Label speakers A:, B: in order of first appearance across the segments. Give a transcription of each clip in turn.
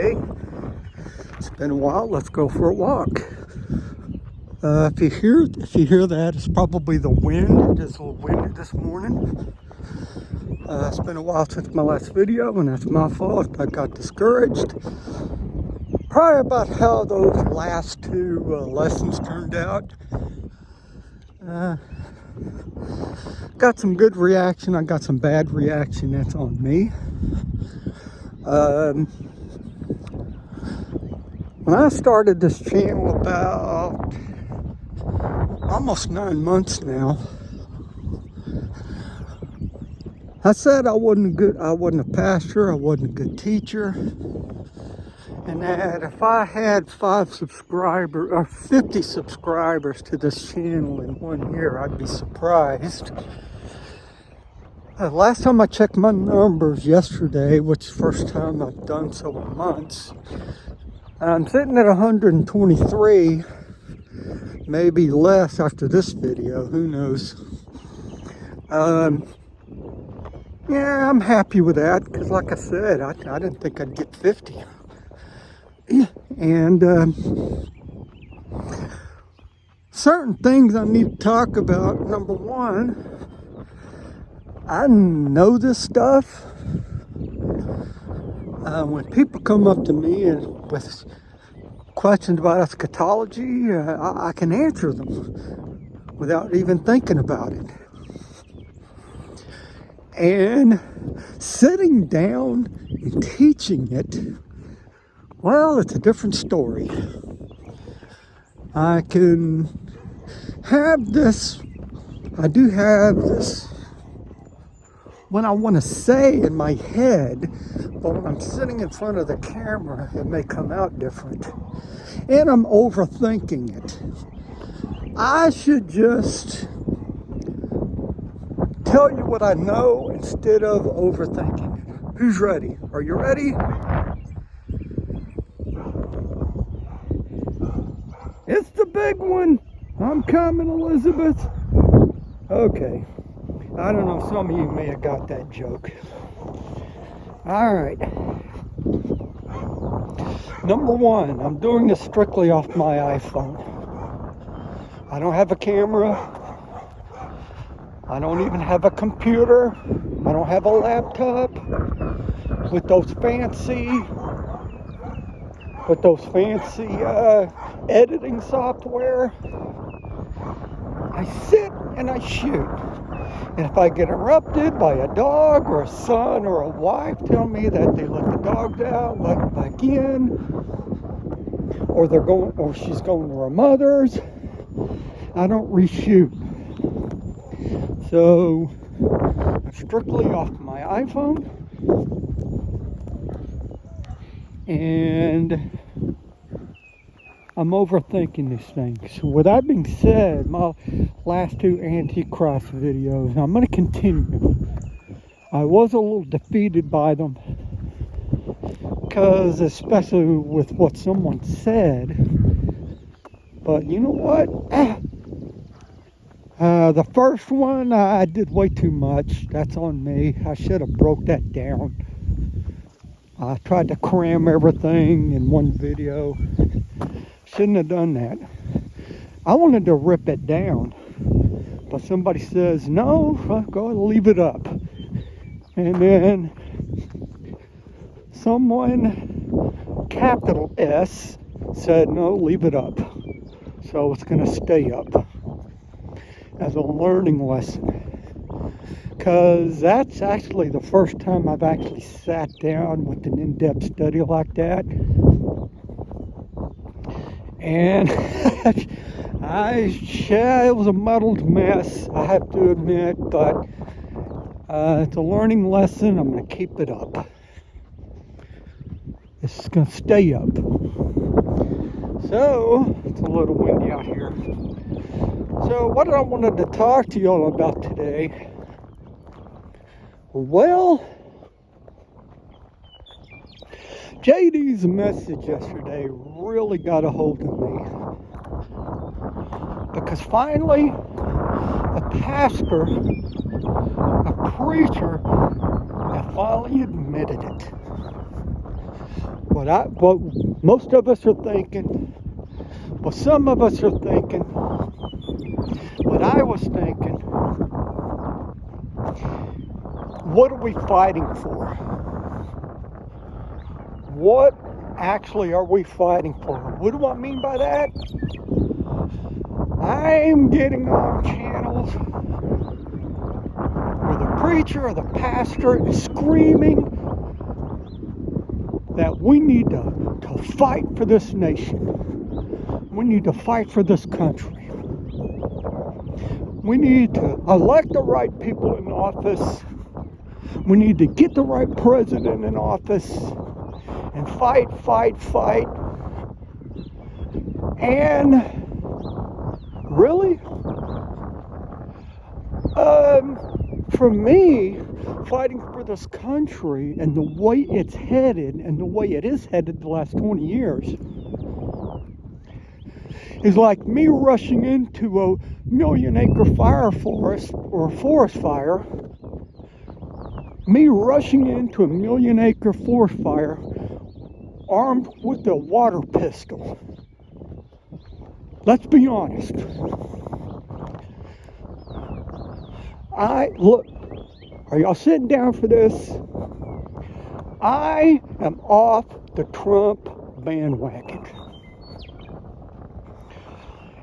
A: Hey, it's been a while. Let's go for a walk. If you hear that, it's probably the wind. It is a little windy this morning. It's been a while since my last video, and that's my fault. I got discouraged. Probably about how those last two lessons turned out. Got some good reaction. I got some bad reaction. That's on me. When I started this channel about almost 9 months now, I said I wasn't a pastor, I wasn't a good teacher, and that if I had 50 subscribers to this channel in 1 year, I'd be surprised. Last time I checked my numbers yesterday, which is the first time I've done so in months, I'm sitting at 123, maybe less after this video, who knows. Yeah, I'm happy with that, because like I said, I didn't think I'd get 50. And certain things I need to talk about. Number one, I know this stuff. When people come up to me and with questions about eschatology, I can answer them without even thinking about it. And sitting down and teaching it, well, it's a different story. I do have this when I want to say in my head, but when I'm sitting in front of the camera, it may come out different. And I'm overthinking it. I should just tell you what I know instead of overthinking it. Who's ready? Are you ready? It's the big one. I'm coming, Elizabeth. Okay. I don't know, some of you may have got that joke. All right. Number one, I'm doing this strictly off my iPhone. I don't have a camera. I don't even have a computer. I don't have a laptop with those fancy editing software. I sit and I shoot. And if I get interrupted by a dog or a son or a wife tell me that they let the dogs out, let them back in, or she's going to her mother's, I don't reshoot. So I'm strictly off my iPhone, and I'm overthinking these things. So with that being said, my last two Antichrist videos, I'm going to continue. I was a little defeated by them, because especially with what someone said. But you know what? The first one, I did way too much. That's on me. I should have broke that down. I tried to cram everything in one video. Shouldn't have done that. I wanted to rip it down, but somebody says, no, go leave it up. And then someone, capital S, said, no, leave it up. So it's going to stay up as a learning lesson. Because that's actually the first time I've actually sat down with an in-depth study like that. And it was a muddled mess, I have to admit, but it's a learning lesson. I'm going to keep it up. It's going to stay up. So, it's a little windy out here. So, what I wanted to talk to y'all about today, well, JD's message yesterday really got a hold of me, because finally a pastor, a preacher, have finally admitted it. What most of us are thinking, what some of us are thinking, what I was thinking, what are we fighting for? What actually are we fighting for? What do I mean by that? I'm getting on channels where the preacher or the pastor is screaming that we need to fight for this nation. We need to fight for this country. We need to elect the right people in office. We need to get the right president in office and fight. And really, for me, fighting for this country and the way it's headed and the way it is headed the last 20 years is like me rushing into a million-acre fire forest or a forest fire. Me rushing into a million-acre forest fire armed with a water pistol. Let's be honest. Look, are y'all sitting down for this? I am off the Trump bandwagon.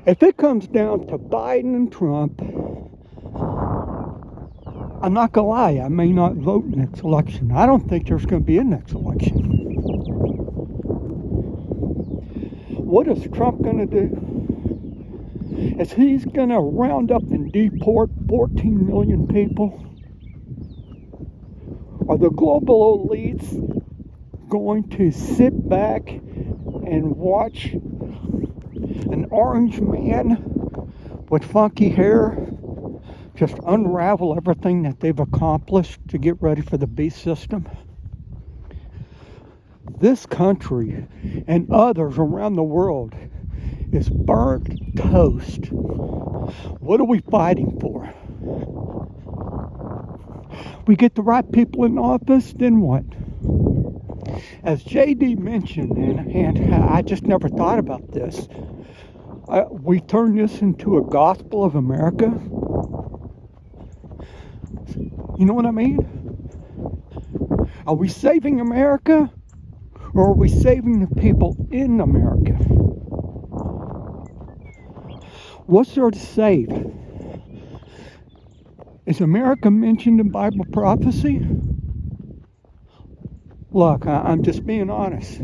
A: If it comes down to Biden and Trump, I'm not gonna lie, I may not vote next election. I don't think there's gonna be a next election. What is Trump gonna do? Is he's gonna round up and deport 14 million people? Are the global elites going to sit back and watch an orange man with funky hair just unravel everything that they've accomplished to get ready for the beast system? This country and others around the world is burnt toast. What are we fighting for? We get the right people in office, then what? As JD mentioned, and I just never thought about this, we turn this into a gospel of America. You know what I mean? Are we saving America, or are we saving the people in America? What's there to save? Is America mentioned in Bible prophecy? Look, I'm just being honest.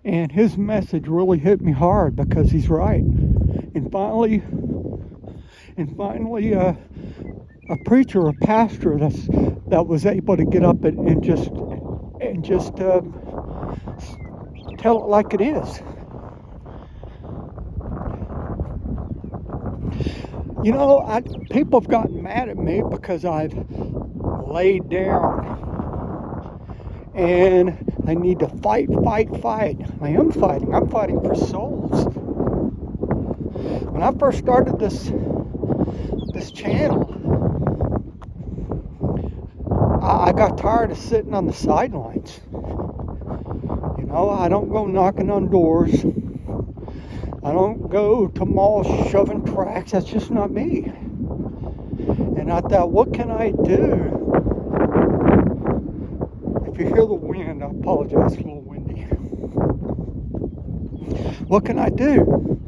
A: And his message really hit me hard because he's right. And finally, a preacher, a pastor that was able to get up and just tell it like it is. You know, people have gotten mad at me because I've laid down and I need to fight. I am fighting. I'm fighting for souls. When I first started this channel, I got tired of sitting on the sidelines. You know, I don't go knocking on doors. I don't go to malls shoving tracts. That's just not me. And I thought, what can I do? If you hear the wind, I apologize, it's a little windy. What can I do?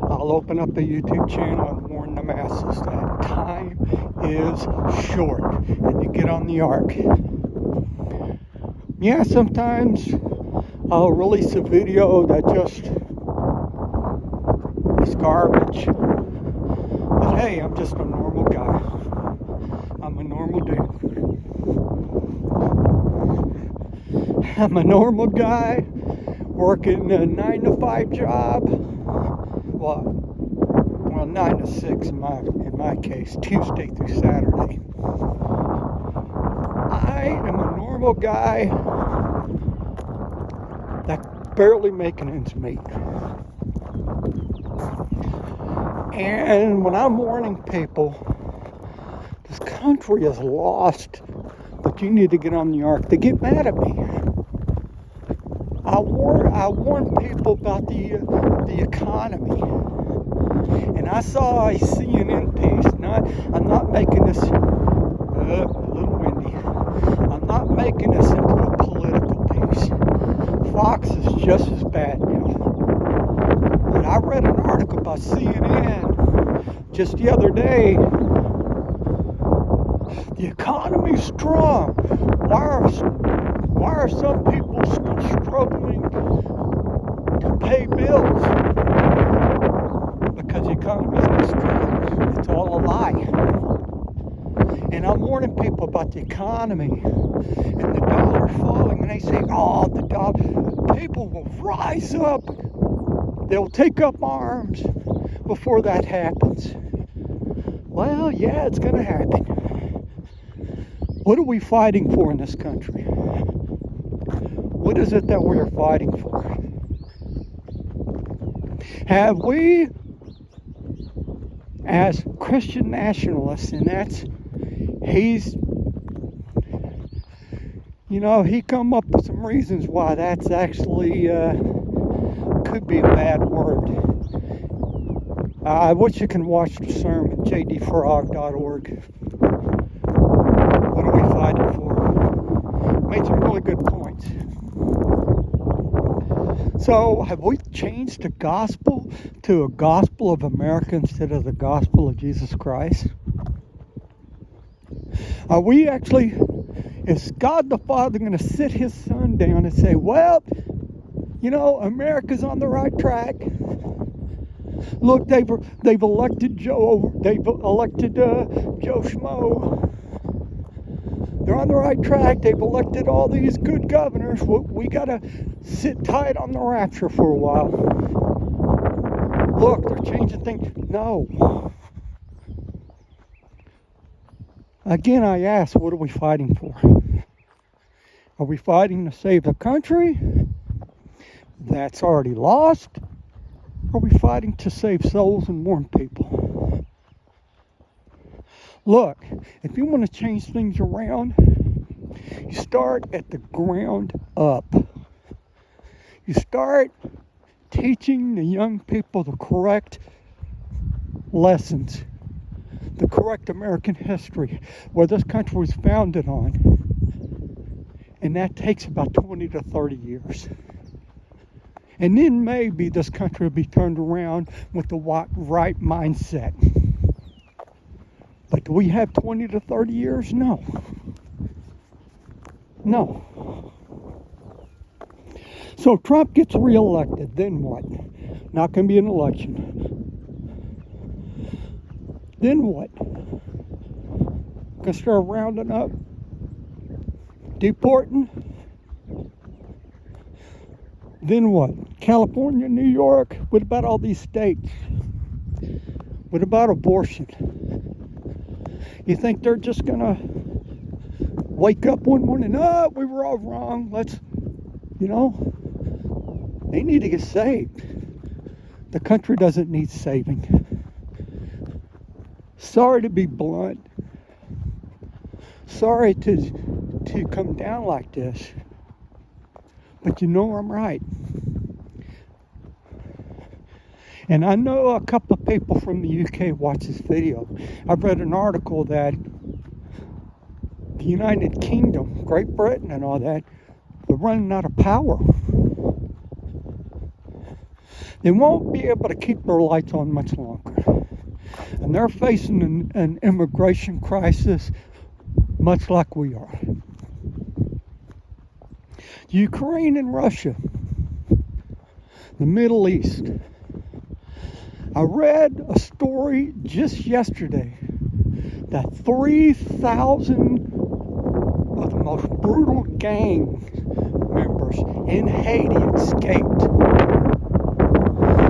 A: I'll open up a YouTube channel and warn the masses that time is short and to get on the ark. Yeah, sometimes I'll release a video that just is garbage. But hey, I'm just a normal guy. I'm a normal dude. I'm a normal guy working a 9-to-5 job. Well, 9 to 6 in my case, Tuesday through Saturday. I am a normal guy that's barely making ends meet. And when I'm warning people, this country is lost, but you need to get on the ark, they get mad at me. I warn people about the economy, and I saw a CNN piece. I'm not making this a little windy. I'm not making this into a political piece. Fox is just as bad now. But I read an article by CNN just the other day. The economy's strong. Why are some people still struggling to pay bills? Because the economy's not strong. It's all a lie. And I'm warning people about the economy and the dollar falling, and they say, oh, the dollar, people will rise up. They'll take up arms before that happens. Well, yeah, it's going to happen. What are we fighting for in this country? What is it that we're fighting for? Have we, as Christian nationalists, and he come up with some reasons why that's actually could be a bad word. I wish you can watch the sermon, jdfrog.org. What are we fighting for? Made some really good points. So, have we changed the gospel to a gospel of America instead of the gospel of Jesus Christ? Are we actually, is God the Father going to sit his son down and say, well, America's on the right track. Look, they've elected Joe Schmo. They're on the right track. They've elected all these good governors. We got to sit tight on the rapture for a while. Look, they're changing things. No. Again, I ask, what are we fighting for? Are we fighting to save the country that's already lost? Or are we fighting to save souls and warn people? Look, if you want to change things around, you start at the ground up. You start teaching the young people the correct lessons, the correct American history, where this country was founded on. And that takes about 20 to 30 years. And then maybe this country will be turned around with the right mindset. But do we have 20 to 30 years? No. No. So Trump gets reelected, then what? Not going to be an election. Then what? Going to start rounding up, deporting. Then what? California, New York? What about all these states? What about abortion? You think they're just going to wake up one morning, we were all wrong, they need to get saved. The country doesn't need saving. Sorry to be blunt. Sorry to come down like this. But I'm right. And I know a couple of people from the UK watch this video. I've read an article that the United Kingdom, Great Britain and all that, they're running out of power. They won't be able to keep their lights on much longer. And they're facing an immigration crisis much like we are. Ukraine and Russia, the Middle East. I read a story just yesterday that 3,000 of the most brutal gang members in Haiti escaped.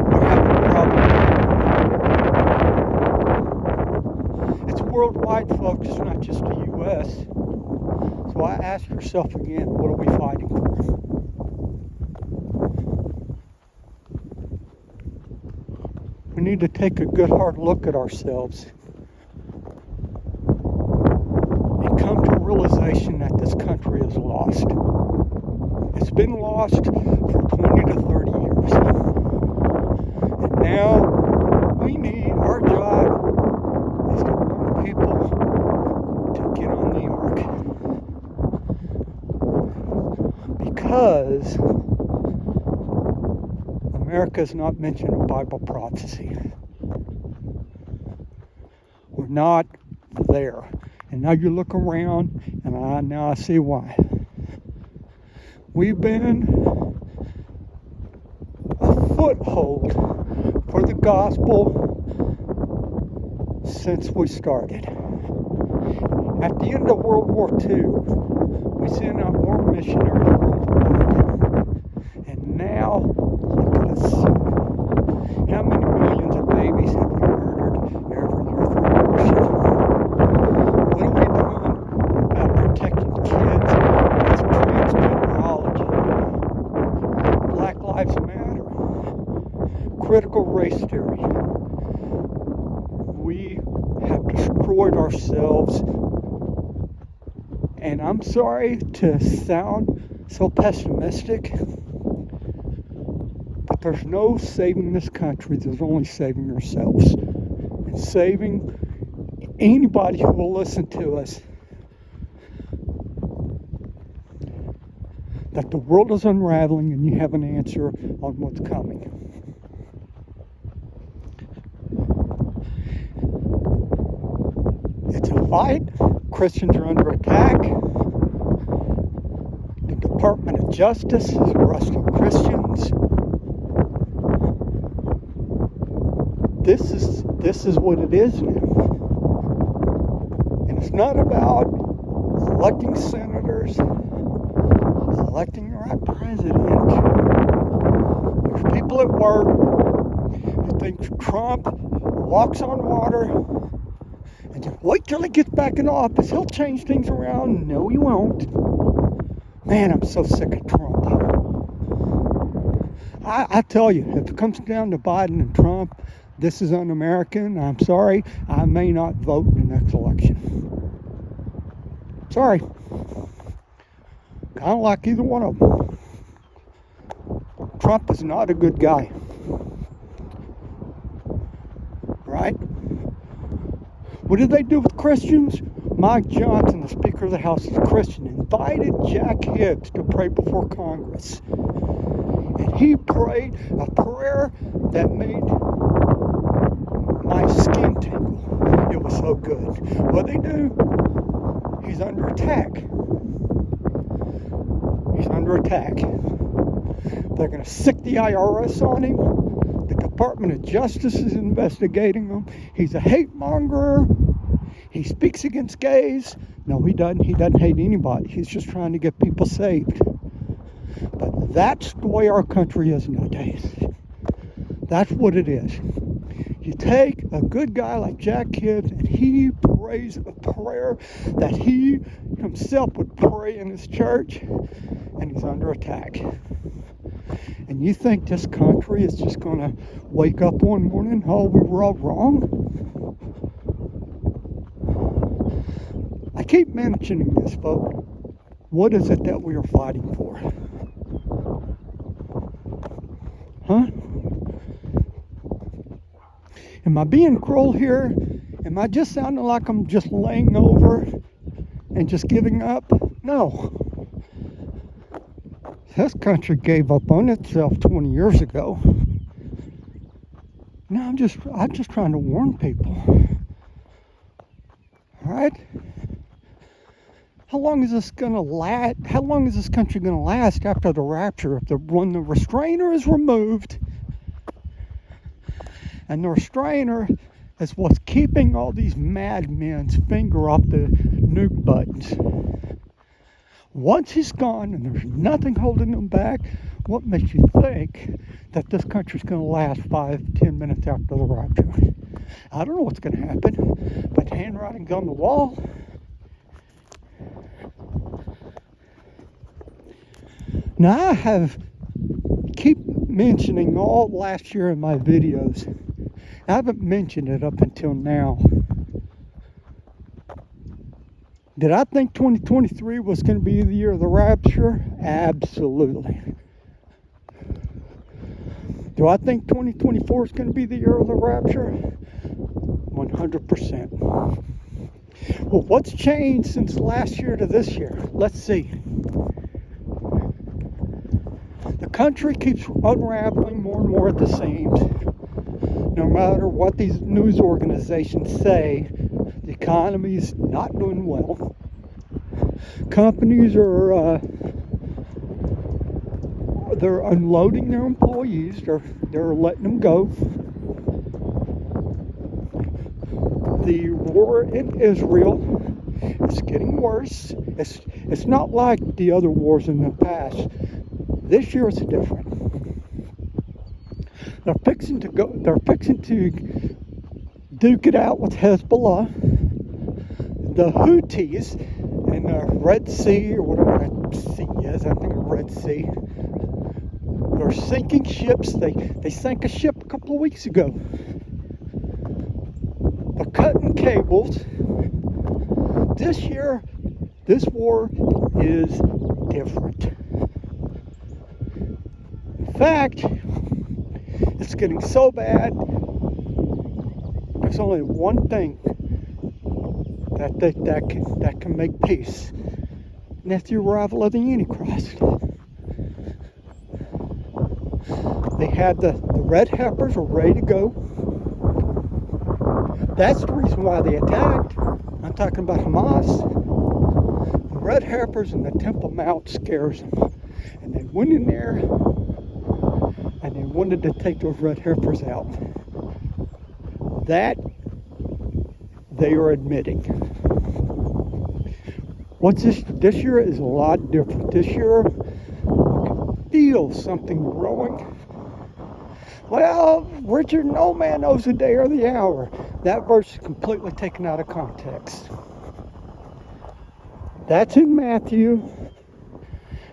A: We're having a problem. It's worldwide, folks. It's not just the U.S. So I ask yourself again, what are we fighting for? We need to take a good hard look at ourselves and come to a realization that this country is lost. It's has been lost for 20 to 30 years. And now we need, our job is to warn people to get on the ark. Because America is not mentioned in Bible prophecy. We're not there. And now you look around, and now I see why. We've been a foothold for the gospel since we started. At the end of World War II, we sent out more missionaries worldwide. And now, look at us. How many millions of babies have we murdered every year through abortion? What are we doing about protecting kids with transgenderology? Black Lives Matter. Critical race theory. We have destroyed ourselves. And I'm sorry to sound so pessimistic, but there's no saving this country. There's only saving yourselves. And saving anybody who will listen to us. That the world is unraveling and you have an answer on what's coming. It's a fight. Christians are under attack. The Department of Justice is arresting Christians. This is what it is now. And it's not about electing senators, electing the right president. There's people at work who think Trump walks on water. And just wait till he gets back in office. He'll change things around. No, he won't. Man, I'm so sick of Trump. I tell you, if it comes down to Biden and Trump, this is un-American. I'm sorry. I may not vote in the next election. Sorry. I don't like either one of them. Trump is not a good guy. Right? What did they do with Christians? Mike Johnson, the Speaker of the House, is a Christian, invited Jack Hibbs to pray before Congress. And he prayed a prayer that made my skin tingle. It was so good. What they do? He's under attack. He's under attack. They're going to sick the IRS on him. The Department of Justice is investigating him. He's a hate monger. He speaks against gays. No, he doesn't. He doesn't hate anybody. He's just trying to get people saved. But that's the way our country is nowadays. That's what it is. You take a good guy like Jack Hibbs and he prays a prayer that he himself would pray in his church, and he's under attack. And you think this country is just going to wake up one morning, oh, we were all wrong? I keep mentioning this, folks. What is it that we are fighting for? Huh? Am I being cruel here? Am I just sounding like I'm just laying over and just giving up? No. This country gave up on itself 20 years ago. Now I'm just trying to warn people. All right? How long is this gonna last? How long is this country gonna last after the rapture? When the restrainer is removed, and the restrainer is what's keeping all these madmen's finger off the nuke buttons. Once he's gone and there's nothing holding them back, what makes you think that this country's going to last 5-10 minutes after the rapture? I don't know what's going to happen, but handwriting's on the wall. Now I keep mentioning all last year in my videos. I haven't mentioned it up until now. Did I think 2023 was going to be the year of the rapture? Absolutely. Do I think 2024 is going to be the year of the rapture? 100%. Well, what's changed since last year to this year? Let's see. The country keeps unraveling more and more at the seams. No matter what these news organizations say, the economy is not doing well. Companies are they're unloading their employees. They're letting them go. The war in Israel is getting worse. It's not like the other wars in the past. This year is different. They're fixing to duke it out with Hezbollah, the Houthis in the Red Sea, or whatever that sea is. I think the Red Sea. They're sinking ships. They sank a ship a couple of weeks ago. They're cutting cables. This year, this war is different. In fact, it's getting so bad, there's only one thing that can make peace, and that's the arrival of the Antichrist. They had the red heifers were ready to go. That's the reason why they attacked. I'm talking about Hamas. The red heifers and the Temple Mount scares them. And they went in there and they wanted to take those red heifers out. That they are admitting. What's this year is a lot different. This year, I can feel something growing. Well, Richard, no man knows the day or the hour. That verse is completely taken out of context. That's in Matthew.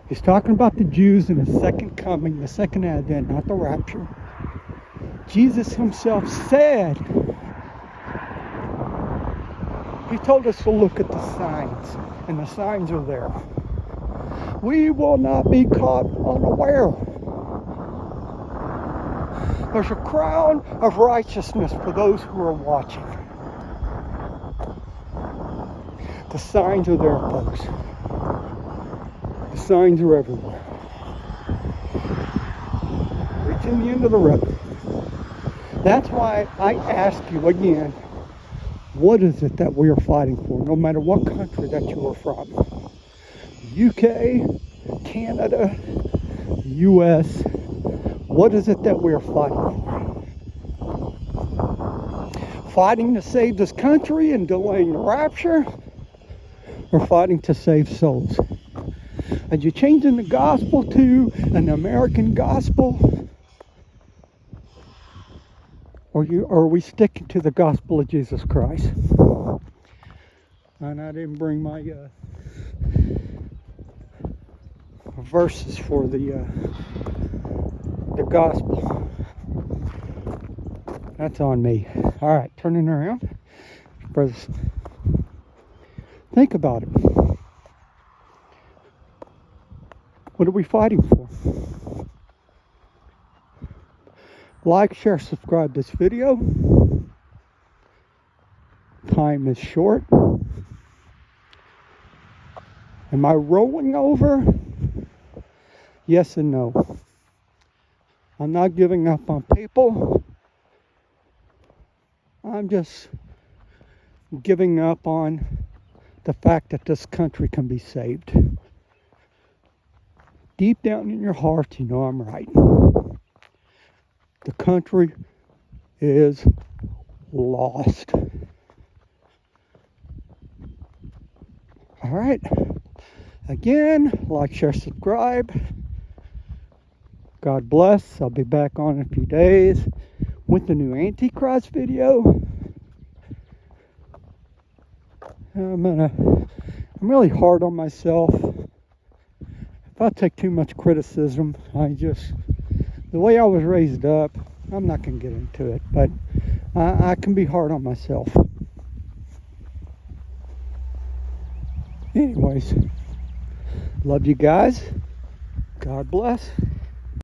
A: He's talking about the Jews in the second coming, the second advent, not the rapture. Jesus himself said, he told us to look at the signs, and the signs are there. We will not be caught unaware. There's a crown of righteousness for those who are watching. The signs are there, folks. The signs are everywhere. Reaching the end of the river. That's why I ask you again, what is it that we are fighting for, no matter what country that you are from? UK, Canada, US. What is it that we are fighting for? Fighting to save this country and delaying the rapture? Or fighting to save souls? Are you changing the gospel to an American gospel? Or are we sticking to the gospel of Jesus Christ? And I didn't bring my verses for the gospel. That's on me. All right, turning around. Brothers, think about it. What are we fighting for? Like, share, subscribe this video. Time is short. Am I rolling over? Yes and no. I'm not giving up on people. I'm just giving up on the fact that this country can be saved. Deep down in your heart, you know I'm right. The country is lost. All right. Again, like, share, subscribe. God bless. I'll be back on in a few days with the new Antichrist video. I'm really hard on myself. If I take too much criticism, the way I was raised up, I'm not going to get into it, but I can be hard on myself. Anyways, love you guys. God bless.